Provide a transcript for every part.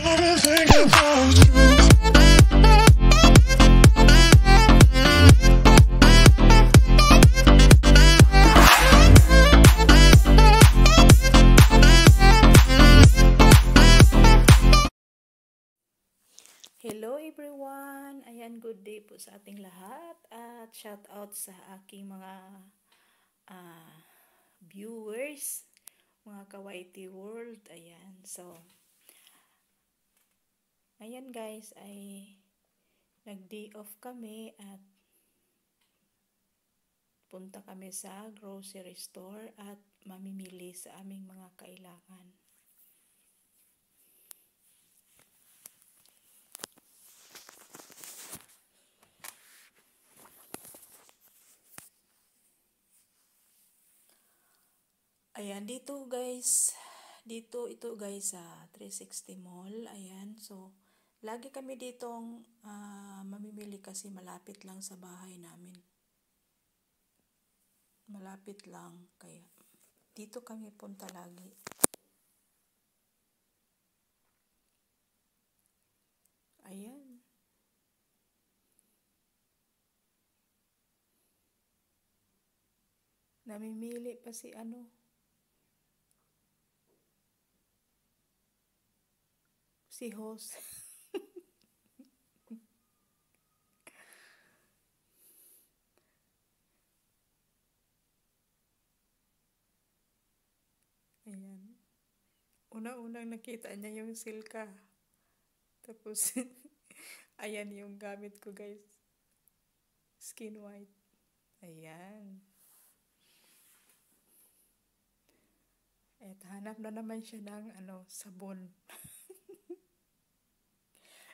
Hello everyone! Ayan, good day po sa ating lahat at shout out sa aking mga viewers, mga ka-YT World. Ayan, so ayan guys, ay nag-day off kami at punta kami sa grocery store at mamimili sa aming mga kailangan. Ayan, ito guys sa 360 Mall. Ayan, so lagi kami ditong mamimili kasi malapit lang sa bahay namin. Malapit lang, kaya dito kami punta lagi. Ayan. Namimili pa si si host. Ayan. Una-unang nakita niya yung silka. Tapos, ayan yung gamit ko guys. Skin white. Ayan. At hanap na naman siya ng sabon.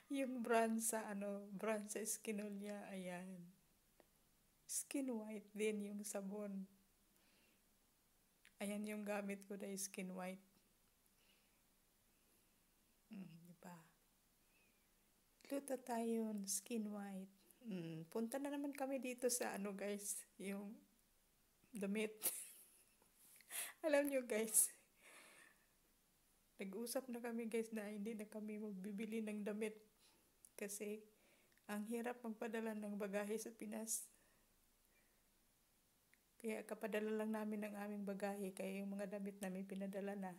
Yung brand sa Skinolya, ayan. Skin white din yung sabon. Ayan yung gamit ko na skin white. Diba? Luto tayo skin white. Punta na naman kami dito sa guys, yung damit. Alam nyo guys, nag-usap na kami guys na hindi na kami magbibili ng damit. Kasi ang hirap magpadala ng bagahe sa Pinas. Kaya kapadala lang namin ng aming bagahe, kaya yung mga damit namin pinadala na.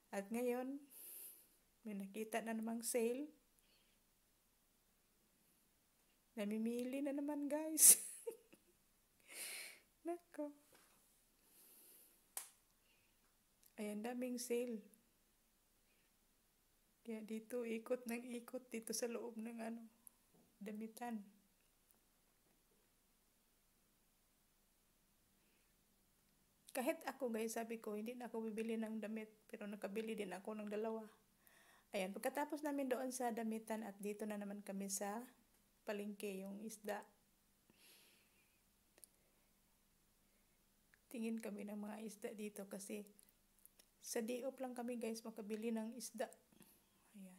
At ngayon, may nakita na namang sale. Namimili na naman guys. Nako. Ayan, daming sale. Kaya dito, ikot ng ikot dito sa loob ng damitan. Kahit ako guys, sabi ko, hindi na ako bibili ng damit. Pero nakabili din ako ng dalawa. Ayan, pagkatapos namin doon sa damitan at dito na naman kami sa palengke, yung isda. Tingin kami ng mga isda dito kasi sa day off lang kami guys makabili ng isda. Ayan.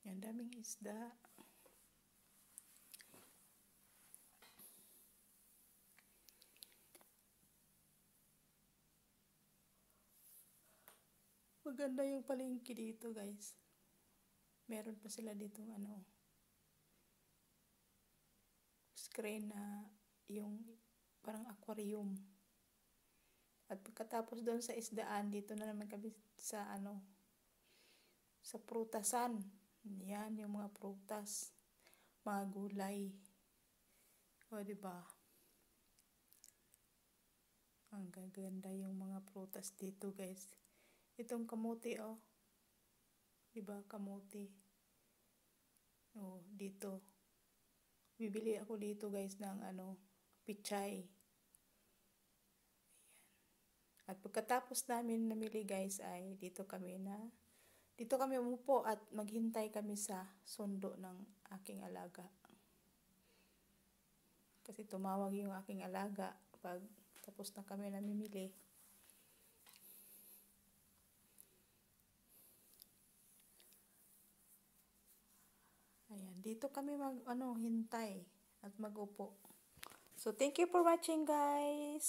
Yan, daming isda. Maganda yung palengke dito guys. Meron pa sila dito screen na yung parang aquarium. At pagkatapos doon sa isdaan, dito na naman kami sa sa prutasan. Yan yung mga prutas, mga gulay. O diba? Ang gaganda yung mga prutas dito guys. Itong kamuti diba, kamuti. Dito. Bibili ako dito guys ng pichay. At pagkatapos namin namili guys ay dito kami umupo at maghintay kami sa sundo ng aking alaga. Kasi tumawag yung aking alaga pag tapos na kami namimili. Ayan, dito kami hintay at magupo. So thank you for watching guys.